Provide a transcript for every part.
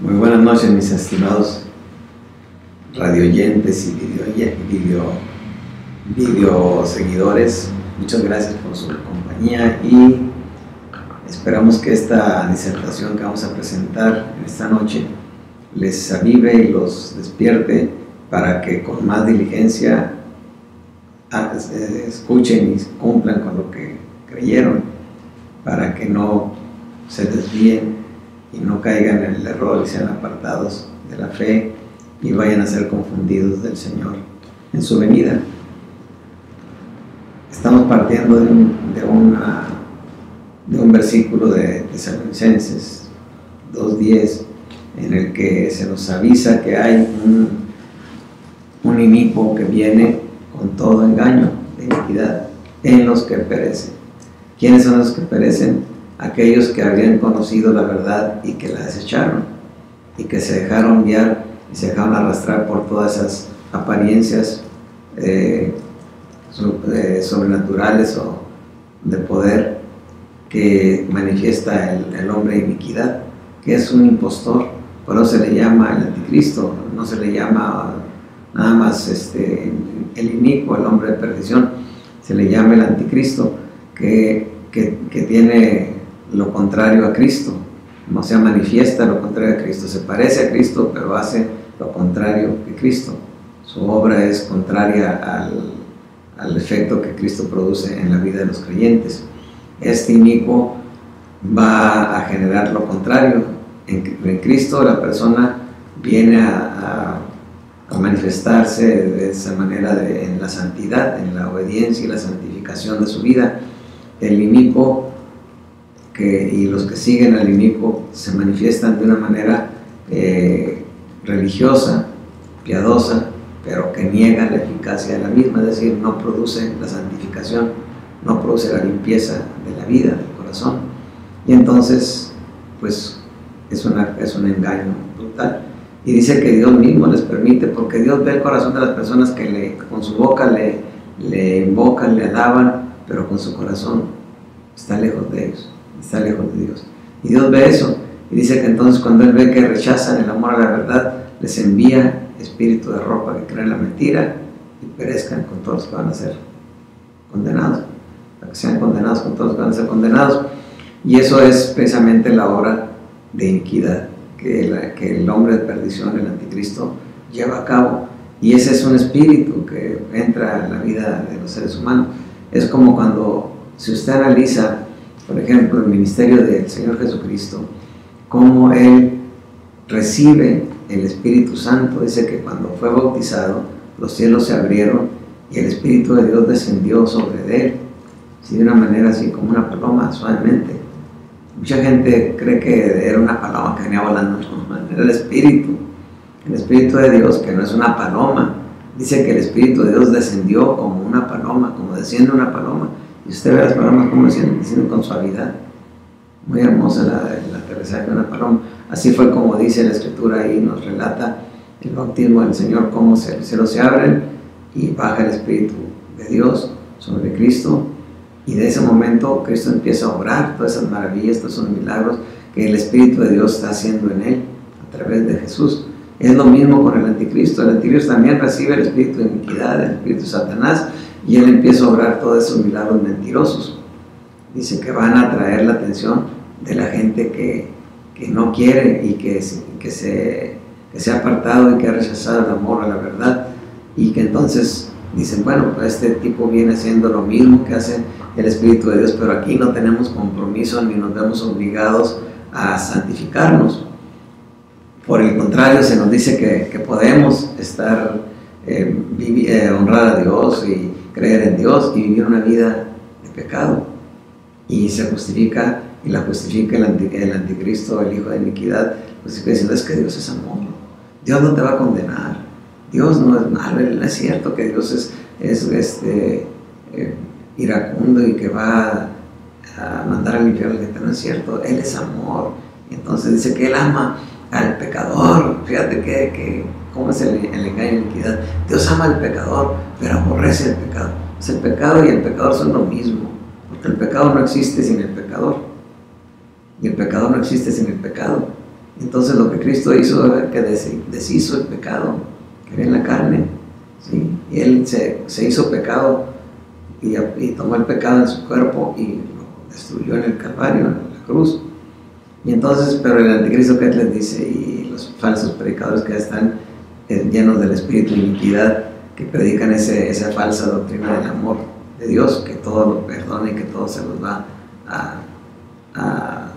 Muy buenas noches, mis estimados radioyentes y video seguidores. Muchas gracias por su compañía y esperamos que esta disertación que vamos a presentar en esta noche les avive y los despierte para que con más diligencia escuchen y cumplan con lo que creyeron, para que no se desvíen y no caigan en el error y sean apartados de la fe y vayan a ser confundidos del Señor en su venida. Estamos partiendo de un versículo de Tesalonicenses 2:10, en el que se nos avisa que hay un inicuo que viene con todo engaño de iniquidad en los que perecen. ¿Quiénes son los que perecen? Aquellos que habían conocido la verdad y que la desecharon, y que se dejaron guiar y se dejaron arrastrar por todas esas apariencias sobrenaturales o de poder que manifiesta el hombre de iniquidad, que es un impostor. Por eso se le llama el anticristo, no se le llama nada más el inicuo, el hombre de perdición, se le llama el anticristo, que tiene lo contrario a Cristo, no se manifiesta lo contrario a Cristo, se parece a Cristo pero hace lo contrario que Cristo. Su obra es contraria al efecto que Cristo produce en la vida de los creyentes. Este inicuo va a generar lo contrario. En Cristo la persona viene a manifestarse de esa manera en la santidad, en la obediencia y la santificación de su vida. El inicuo y los que siguen al inicuo se manifiestan de una manera religiosa, piadosa, pero que niega la eficacia de la misma, es decir, no produce la santificación, no produce la limpieza de la vida, del corazón, y entonces pues es un engaño brutal. Y dice que Dios mismo les permite, porque Dios ve el corazón de las personas que con su boca le invocan, le alaban, pero con su corazón está lejos de ellos, está lejos de Dios. Y Dios ve eso, y dice que entonces cuando Él ve que rechazan el amor a la verdad, les envía espíritu de ropa que creen la mentira y perezcan con todos los que van a ser condenados, para que sean condenados con todos los que van a ser condenados. Y eso es precisamente la obra de iniquidad que el hombre de perdición, el anticristo, lleva a cabo. Y ese es un espíritu que entra en la vida de los seres humanos. Es como cuando, si usted analiza, por ejemplo, el ministerio del Señor Jesucristo, cómo Él recibe el Espíritu Santo. Dice que cuando fue bautizado, los cielos se abrieron y el Espíritu de Dios descendió sobre Él, así de una manera así como una paloma, suavemente. Mucha gente cree que era una paloma que venía volando, no, era el Espíritu de Dios, que no es una paloma. Dice que el Espíritu de Dios descendió como una paloma, como desciende una paloma. Y usted ve las palomas como descienden con suavidad. Muy hermosa el aterrizaje de una paloma. Así fue como dice la Escritura ahí, nos relata el bautismo del Señor, cómo los cielos se abren y baja el Espíritu de Dios sobre Cristo. Y de ese momento Cristo empieza a obrar todas esas maravillas, todos esos milagros que el Espíritu de Dios está haciendo en Él a través de Jesús. Es lo mismo con el anticristo. El anticristo también recibe el espíritu de iniquidad, el espíritu de Satanás, y él empieza a obrar todos esos milagros mentirosos. Dice que van a atraer la atención de la gente que no quiere y que se ha apartado y que ha rechazado el amor a la verdad, y que entonces dicen, bueno, pues este tipo viene haciendo lo mismo que hace el Espíritu de Dios, pero aquí no tenemos compromiso ni nos vemos obligados a santificarnos. Por el contrario, se nos dice que podemos honrar a Dios y creer en Dios y vivir una vida de pecado. Y se justifica, y la justifica el anticristo, el hijo de iniquidad, pues diciendo, es que Dios es amor. Dios no te va a condenar. Dios no es malo. No es cierto que Dios es iracundo y que va a mandar al infierno. No es cierto. Él es amor. Y entonces dice que Él ama al pecador. Fíjate que cómo es el engaño de iniquidad. Dios ama al pecador, pero aborrece el pecado. Pues el pecado y el pecador son lo mismo, porque el pecado no existe sin el pecador, y el pecador no existe sin el pecado. Entonces lo que Cristo hizo era que deshizo el pecado que había en la carne, ¿sí? Y Él se hizo pecado y tomó el pecado en su cuerpo y lo destruyó en el Calvario, en la cruz. Y entonces, pero el anticristo, ¿qué les dice? Y los falsos predicadores que están llenos del espíritu de iniquidad, que predican esa falsa doctrina del amor de Dios, que todo lo perdona y que todo se los va a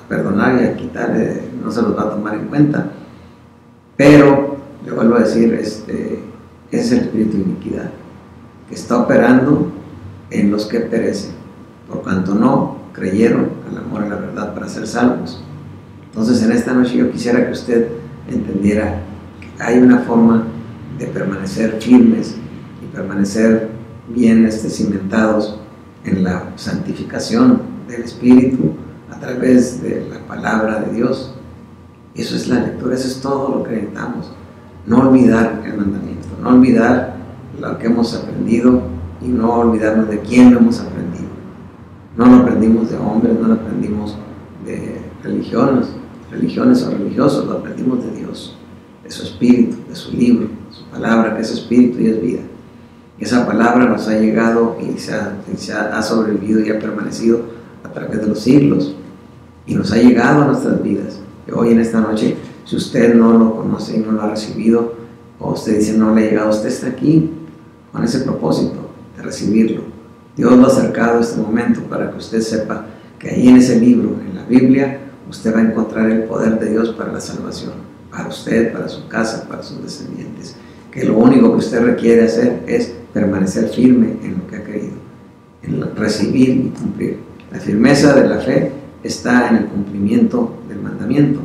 perdonar y a quitar, no se los va a tomar en cuenta. Pero, le vuelvo a decir, es el espíritu de iniquidad que está operando en los que perecen, por cuanto no creyeron al amor y la verdad para ser salvos. Entonces, en esta noche yo quisiera que usted entendiera que hay una forma de permanecer firmes y permanecer bien cimentados en la santificación del Espíritu a través de la palabra de Dios. Eso es la lectura, eso es todo lo que necesitamos. No olvidar el mandamiento, no olvidar lo que hemos aprendido y no olvidarnos de quién lo hemos aprendido. No lo aprendimos de hombres, no lo aprendimos de religiones o religiosos, lo aprendimos de Dios, de su Espíritu, de su libro, su palabra, que es Espíritu y es vida. Esa palabra nos ha llegado y ha sobrevivido y ha permanecido a través de los siglos y nos ha llegado a nuestras vidas. Y hoy en esta noche, si usted no lo conoce y no lo ha recibido, o usted dice no le ha llegado, usted está aquí con ese propósito de recibirlo. Dios lo ha acercado a este momento para que usted sepa que ahí en ese libro, en la Biblia, usted va a encontrar el poder de Dios para la salvación, para usted, para su casa, para sus descendientes. Que lo único que usted requiere hacer es permanecer firme en lo que ha creído, en recibir y cumplir. La firmeza de la fe está en el cumplimiento del mandamiento,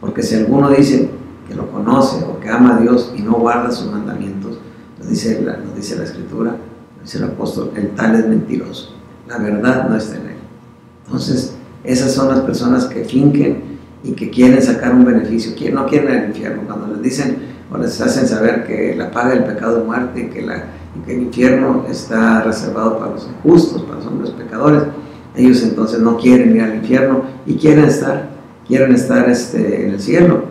porque si alguno dice que lo conoce o que ama a Dios y no guarda sus mandamientos, nos dice la Escritura, dice el apóstol, el tal es mentiroso, la verdad no está en él. Entonces, esas son las personas que fingen y que quieren sacar un beneficio, no quieren ir al infierno. Cuando les dicen o les hacen saber que la paga del pecado es muerte y que el infierno está reservado para los injustos, para los hombres pecadores, ellos entonces no quieren ir al infierno y quieren estar en el cielo,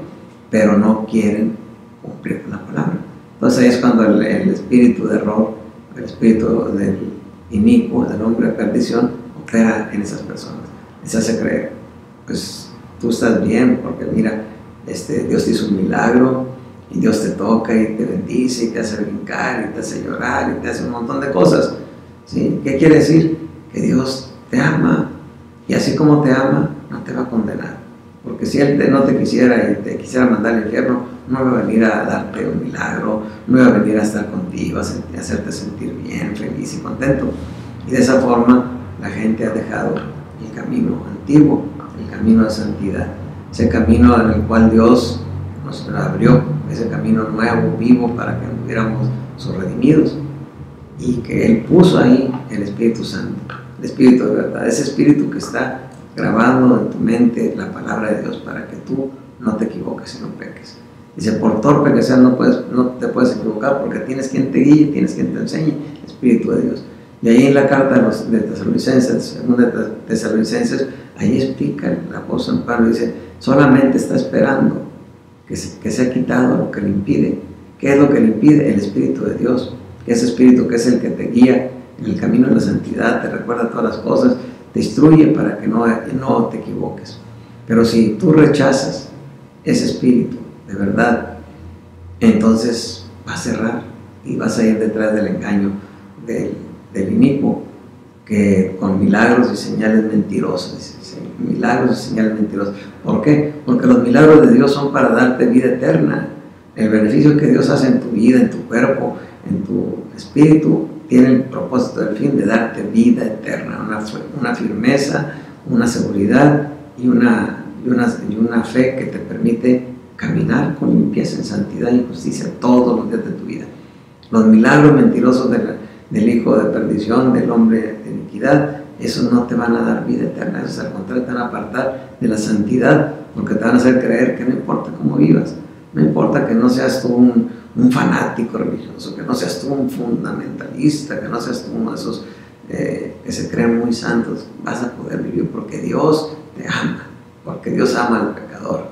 pero no quieren cumplir con la palabra. Entonces ahí es cuando el espíritu de error, el espíritu del inicuo, del hombre de perdición, opera en esas personas. Les hace creer, pues tú estás bien, porque mira, Dios te hizo un milagro, y Dios te toca y te bendice y te hace brincar y te hace llorar y te hace un montón de cosas, ¿sí? ¿Qué quiere decir? Que Dios te ama, y así como te ama, no te va a condenar, porque si Él no te quisiera y te quisiera mandar al infierno, no va a venir a darte un milagro, no va a venir a estar contigo, a hacerte sentir bien, feliz y contento. Y de esa forma la gente ha dejado el camino antiguo, el camino de santidad, ese camino en el cual Dios nos abrió, ese camino nuevo, vivo, para que fuéramos sus redimidos, y que Él puso ahí el Espíritu Santo, el Espíritu de verdad, ese Espíritu que está grabando en tu mente la palabra de Dios para que tú no te equivoques y no peques. Dice, por torpe que seas, no te puedes equivocar, porque tienes quien te guíe, tienes quien te enseñe, el Espíritu de Dios. Y ahí en la carta de Tesalonicenses, segunda de Tesalonicenses, ahí explica el apóstol Pablo, dice, solamente está esperando que se ha quitado lo que le impide. ¿Qué es lo que le impide? El Espíritu de Dios, que ese Espíritu que es el que te guía en el camino de la santidad, te recuerda todas las cosas, te instruye para que no te equivoques. Pero si tú rechazas ese Espíritu de verdad, entonces vas a cerrar y vas a ir detrás del engaño del inicuo, que con milagros y señales mentirosas, dice, milagros y señales mentirosas. ¿Por qué? Porque los milagros de Dios son para darte vida eterna. El beneficio que Dios hace en tu vida, en tu cuerpo, en tu espíritu, tiene el propósito, el fin de darte vida eterna, una firmeza, una seguridad y una fe que te permite caminar con limpieza, en santidad y justicia todos los días de tu vida. Los milagros mentirosos del hijo de perdición, del hombre de iniquidad, esos no te van a dar vida eterna, esos al contrario te van a apartar de la santidad, porque te van a hacer creer que no importa cómo vivas, no importa que no seas tú un fanático religioso, que no seas tú un fundamentalista, que no seas tú uno de esos que se creen muy santos, vas a poder vivir porque Dios te ama, porque Dios ama al pecador,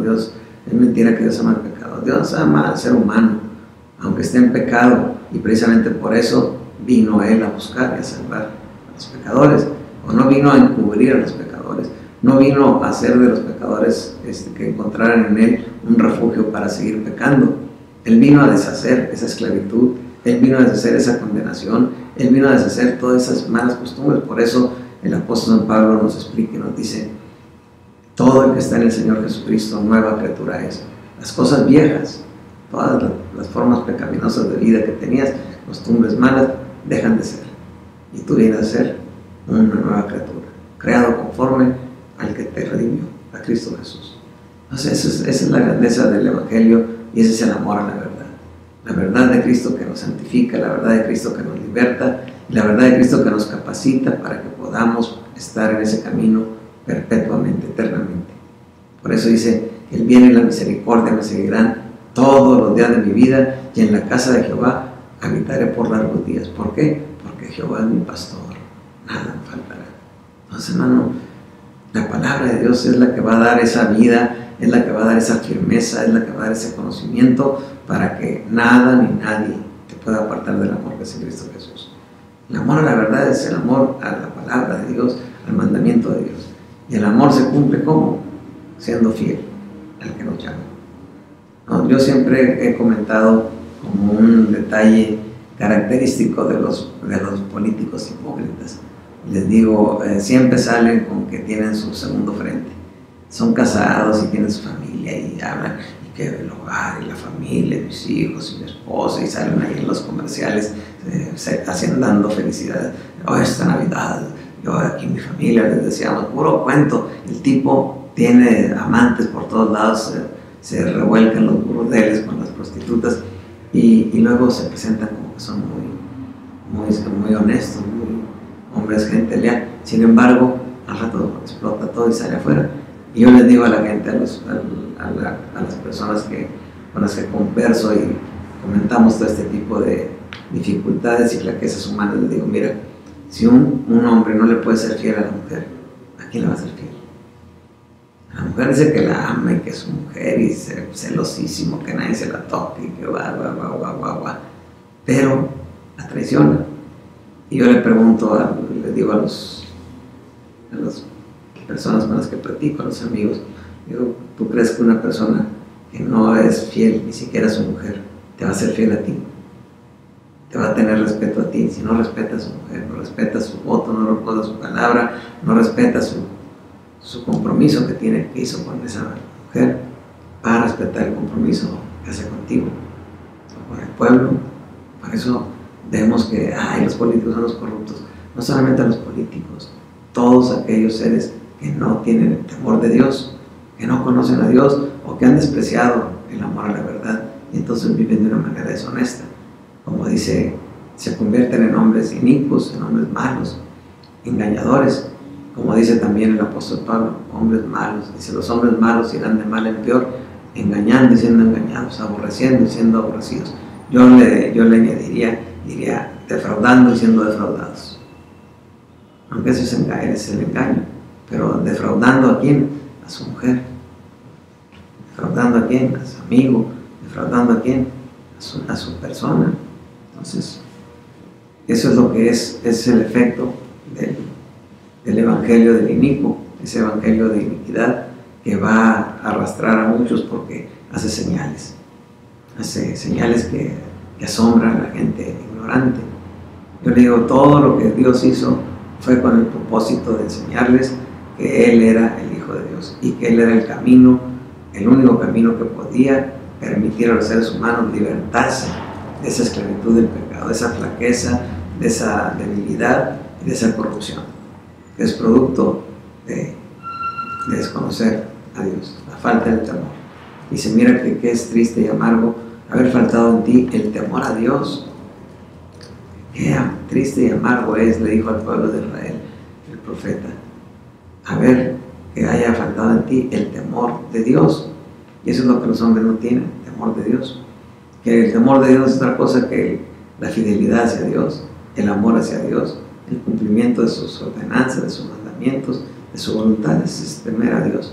Dios, es mentira que Dios ama el pecado. Dios ama al ser humano, aunque esté en pecado, y precisamente por eso vino Él a buscar y a salvar a los pecadores, o no vino a encubrir a los pecadores, no vino a hacer de los pecadores que encontraran en Él un refugio para seguir pecando. Él vino a deshacer esa esclavitud, Él vino a deshacer esa condenación, Él vino a deshacer todas esas malas costumbres. Por eso el apóstol San Pablo nos explica y nos dice: todo el que está en el Señor Jesucristo, nueva criatura es. Las cosas viejas, todas las formas pecaminosas de vida que tenías, costumbres malas, dejan de ser. Y tú vienes a ser una nueva criatura, creado conforme al que te redimió, a Cristo Jesús. Entonces esa es la grandeza del Evangelio, y ese es el amor a la verdad. La verdad de Cristo que nos santifica, la verdad de Cristo que nos liberta, y la verdad de Cristo que nos capacita para que podamos estar en ese camino perpetuamente, eternamente. Por eso dice: el bien y la misericordia me seguirán todos los días de mi vida, y en la casa de Jehová habitaré por largos días. ¿Por qué? Porque Jehová es mi pastor, nada me faltará. Entonces, hermano, la palabra de Dios es la que va a dar esa vida, es la que va a dar esa firmeza, es la que va a dar ese conocimiento para que nada ni nadie te pueda apartar del amor que es en Cristo Jesús. El amor a la verdad es el amor a la palabra de Dios, al mandamiento de Dios. Y el amor se cumple ¿cómo? Siendo fiel al que nos llama. ¿No? Yo siempre he comentado como un detalle característico de los políticos hipócritas. Les digo, siempre salen con que tienen su segundo frente. Son casados y tienen su familia y hablan, y que el hogar y la familia, mis hijos y mi esposa, y salen ahí en los comerciales dando felicidad. Oh, esta Navidad, yo aquí mi familia les decíamos, puro cuento. El tipo tiene amantes por todos lados, se revuelcan los burdeles con las prostitutas, y luego se presentan como que son muy honestos, muy hombres gente leal. Sin embargo, al rato explota todo y sale afuera. Y yo les digo a la gente, a las personas con las que converso y comentamos todo este tipo de dificultades y flaquezas humanas, les digo: mira, si un hombre no le puede ser fiel a la mujer, ¿a quién le va a ser fiel? La mujer dice que la ama y que es su mujer, y celosísimo, que nadie se la toque, y que va. Pero la traiciona. Y yo le pregunto, le digo a las personas con las que platico, a los amigos, digo: ¿tú crees que una persona que no es fiel ni siquiera a su mujer te va a ser fiel a ti? ¿Te va a tener respeto a ti? Si no respeta a su mujer, no respeta su voto, no respeta su palabra, no respeta su compromiso que hizo con esa mujer, va a respetar el compromiso que hace contigo, con el pueblo. Por eso vemos que los políticos son los corruptos. No solamente los políticos, todos aquellos seres que no tienen el temor de Dios, que no conocen a Dios, o que han despreciado el amor a la verdad, y entonces viven de una manera deshonesta. Como dice, se convierten en hombres inicuos, en hombres malos, engañadores. Como dice también el apóstol Pablo, hombres malos. Dice: los hombres malos irán de mal en peor, engañando y siendo engañados, aborreciendo y siendo aborrecidos. Yo le añadiría, defraudando y siendo defraudados. Aunque eso es el engaño. Pero defraudando ¿a quién? A su mujer. Defraudando ¿a quién? A su amigo. Defraudando ¿a quién? A su persona. Entonces, eso es lo que es el efecto del evangelio del inicuo, ese evangelio de iniquidad que va a arrastrar a muchos porque hace señales que asombran a la gente ignorante. Yo le digo, todo lo que Dios hizo fue con el propósito de enseñarles que Él era el Hijo de Dios y que Él era el camino, el único camino que podía permitir a los seres humanos libertarse de esa esclavitud del pecado, de esa flaqueza, de esa debilidad y de esa corrupción, que es producto de desconocer a Dios, la falta del temor. Dice: mira que es triste y amargo haber faltado en ti el temor a Dios. Qué triste y amargo es, le dijo al pueblo de Israel el profeta, que haya faltado en ti el temor de Dios. Y eso es lo que los hombres no tienen, temor de Dios. Que el temor de Dios es otra cosa que la fidelidad hacia Dios, el amor hacia Dios, el cumplimiento de sus ordenanzas, de sus mandamientos, de su voluntad, es temer a Dios.